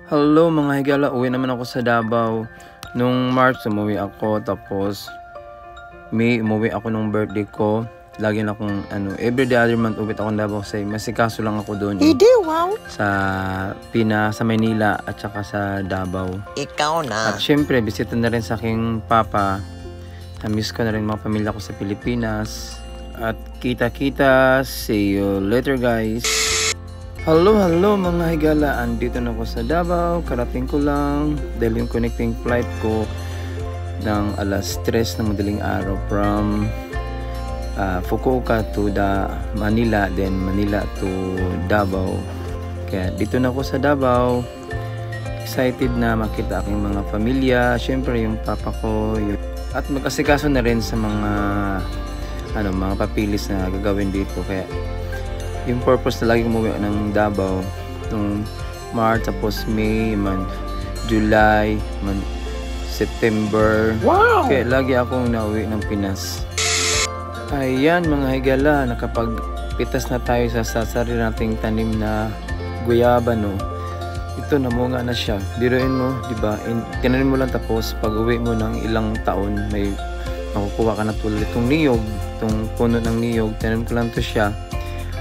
Hello mga higala, uwi naman ako sa Davao. Nung March umuwi ako, tapos May umuwi ako nung birthday ko. Lagi na akong every other month uwi ako ng Davao kasi masikaso lang ako doon. Wow! Sa Maynila at saka sa Davao. Ikaw na. At syempre, bisita na rin sa aking papa. Na-miss ko na rin mga pamilya ko sa Pilipinas. At kita-kita. See you later guys. Hello mga higala, andito na ako sa Davao, karating ko lang dahil yung connecting flight ko ng alas 3 ng madaling araw from Fukuoka to Manila, then Manila to Davao. Kaya dito na ako sa Davao, excited na makita aking mga pamilya, syempre yung papa ko, at magkasikaso na rin sa mga mga papilis na gagawin dito. Kaya yung purpose na lagi umuwi ng Davao nung March, tapos May, July, September. Wow! Kaya lagi akong nauwi ng Pinas. Ayan mga higala, nakapagpitas na tayo sa sarili nating tanim na guyaba, no. Ito namunga na siya. Biruin mo, di ba? Tinanim mo lang, tapos pag uwi mo ng ilang taon, may makukuha ka na tulad itong niyog, itong puno ng niyog. Tinanim ko lang to siya.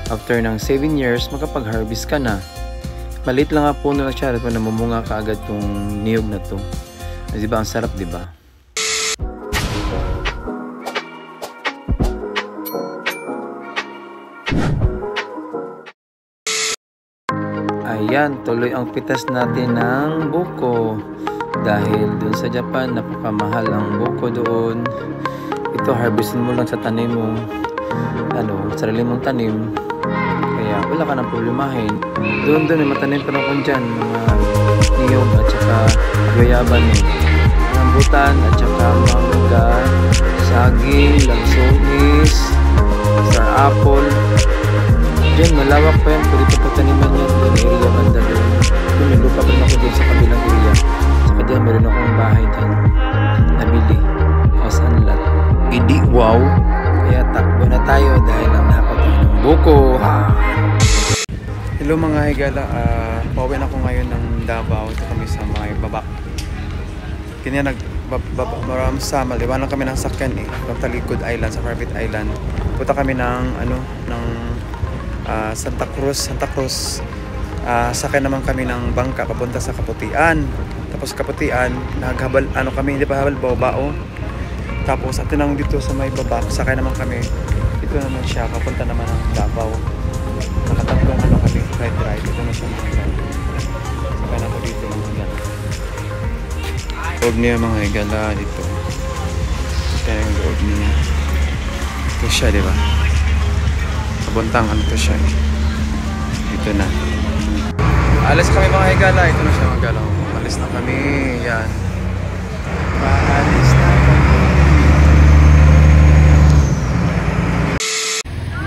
After ng 7 years, makapag-harvest ka na. Maliit lang ang puno na siya, at namumunga ka agad tong niyog na to. Diba, ang sarap, diba? Ayan, tuloy ang pitas natin ng buko. Dahil dun sa Japan, napakamahal ang buko doon. Ito, harvestin mo lang sa tanim mo. Sarili mong tanim. Kaya wala ka nang problemahin. Doon may matanim pa rin dyan, mga niyog at saka guyaban, rambutan at saka mangga, saging, lansones, star apple. Diyan malawak pa yan, pwede ito pataniman yan. Doon may area banda doon. May lupa pa rin ako doon sa kabilang area. Saka dyan meron akong bahay dyan nabili, house and lot. Idi wow! Kaya takbo na tayo dahil ang nakapag ng buko. Hello mga higala, pauwi na ako ngayon ng Davao. Ito kami sa may baba. Kanya maram sa maliwanag kami ng sakyan from Talikod Island sa Carpet Island. Punta kami ng Santa Cruz. Sakay naman kami ng bangka papunta sa Kaputian. Tapos Kaputian, naghabal hindi pa habal bao. Tapos at tinang dito sa may baba, sakay naman kami. Ito naman siya, papunta naman ng Davao. Nakatatlong kami, ride. Ito na siya mga ride. Sakay na ko dito mga higala. Loob niya mga higala dito. Ito yung loob niya. Ito siya, diba? Kabuntang to siya. Dito na. Alis kami mga higala. Ito na siya mga higala. Alis na kami. Yan. Alis na kami.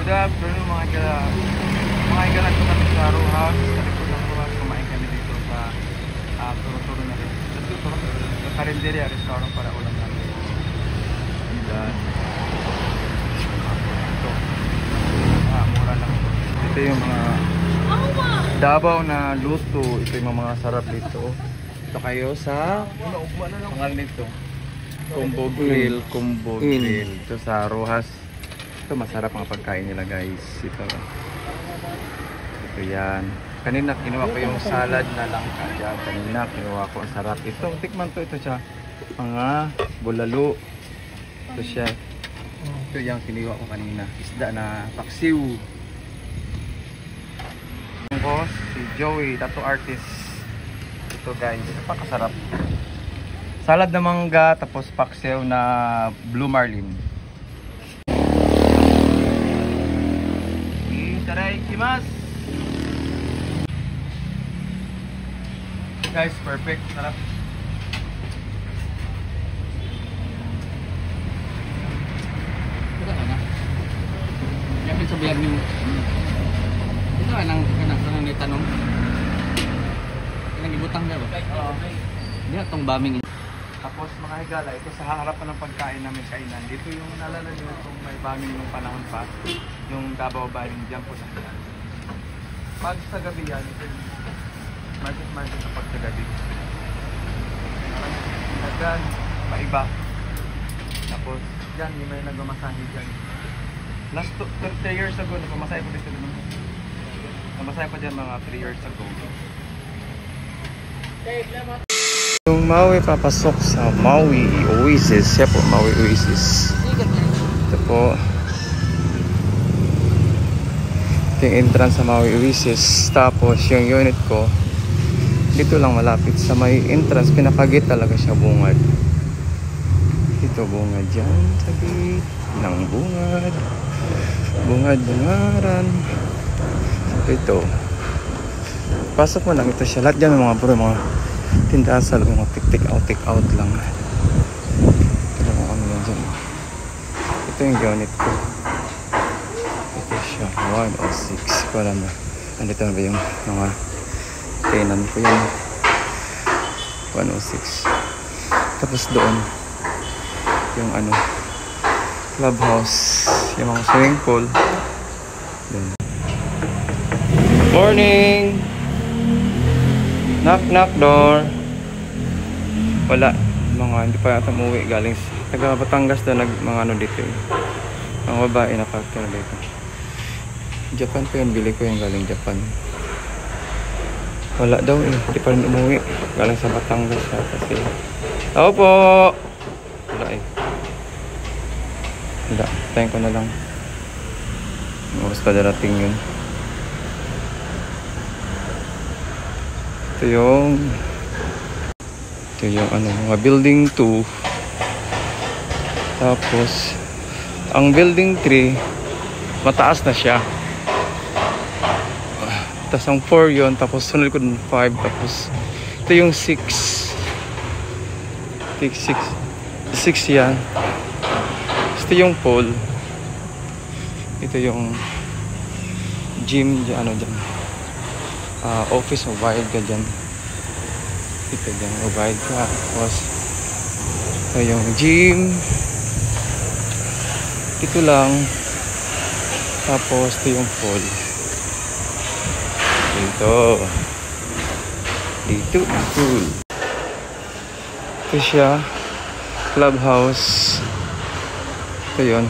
Good afternoon mga higala. Mga higala ko kami sa row house. Sa likod ng row house, kumain kami dito sa turo-turo na rin. Sa Carinderia restaurant para ulam natin. Then, ito. Mura lang ito. Ito yung mga Davao na luto. Ito yung mga sarap dito. Ito kayo sa pangalan nito. Combo Grill. Ito sa Rojas. Ito masarap ang pagkain nila guys. Ito yan. Kanina kinuha ko yung salad na langka dyan. Kanina kinuha ko, ang sarap. Ito, tikman to. Ito siya. Mga bulalo. Ito siya. Ito yung kinuha ko kanina. Isda na paksiw. Ko si Joey, tattoo artist. Ito guys, napakasarap. Salad na mangga, tapos paksiw na blue marlin. Itadakimasu! Guys, perfect. Sarap. Yakin sa bilang yung ito anang nitanong ilang ibutang na ba? Hindi itong bombing. Tapos mga higala, ito sa harapan ng pagkain namin kainan. Dito yung nalala nyo kung may bombing nung panahon pa. Yung Davao Bombing, dyan po na yan. Pag sa gabi yan, ito yung Market sa pagkagabi. Dyan, maiba. Tapos, dyan, yung may nagmamasahe dyan. Last 30 years ago, nagmamasahe ko dito naman. Nagmamasahe ko dyan mga 3 years ago. Yung Maui papasok sa Maui Oasis. Siya po, Maui Oasis. Ito po. Ito yung entrance sa Maui Oasis. Tapos yung unit ko, dito lang malapit sa may entrance. Pinakagit talaga siya bungad. Ito bungad dyan sa gate ng bungad. Bungaran. Ito. Pasok mo lang ito siya. Lahat dyan mga bro, mga tindahan sa loob, mga take out lang. Ito mo kami yan dyan. Ito yung unit ko. Ito siya, 106. Wala na. Andito na ba yung mga tenant ko yan? 106. Tapos doon, yung ano, clubhouse, yung mga swimming pool. Doon. Morning! Knock door. Wala, mga hindi pa yata umuwi galing taga Batangas na mga ano dito eh. Mga babae na factor dito. Japan pa yun, bili ko yung galing Japan. Wala daw eh, hindi pa rin umuwi galing sa Batangas kasi. Opo! Wala eh. Wala, tayo ko na lang. Oras pa darating yun. Ito yung ano, mga building 2. Tapos ang building 3 mataas na siya. Tapos ang 4 yun, tapos sunod ko dun 5. Tapos ito yung 6 yan. Ito yung pool. Ito yung gym dyan, ano dyan, office, mobile ka dyan. Ito dyan, mobile ka. Tapos ito yung gym. Ito lang. Tapos ito yung pool. Dito ang pool. Ito siya, clubhouse. Ito yun.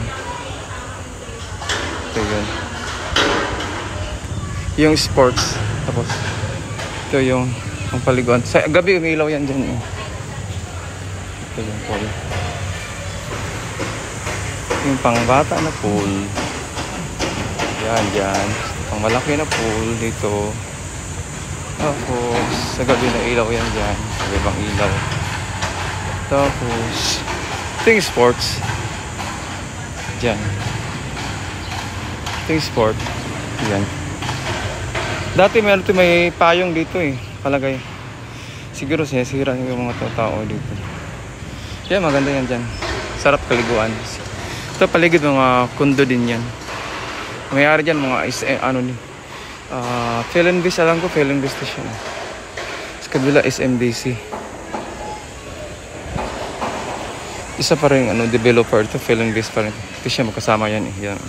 Yung sports. Tapos ito yung ang paliguan. Sa gabi umilaw yan dyan eh. Ito yung pool. Yung pangbata na pool. Yan dyan. Pang malaki na pool dito. Tapos sa gabi na ilaw yan dyan. Sa ibang ilaw. Tapos ito yung sports. Dyan. Ito yung sport. Yan. Dati meron ito, may payong dito eh. Palagay. Siguro sinisira yung mga tao dito. Kaya maganda yan dyan. Sarap paliguan. Ito paligid mga kondo din yan. Mayari dyan mga Philinvest. Alam ko Philinvest na siya. Sa kabila SMDC. Isa pa rin developer ito. Philinvest pa rin. Ito siya magkasama yan eh. Yan.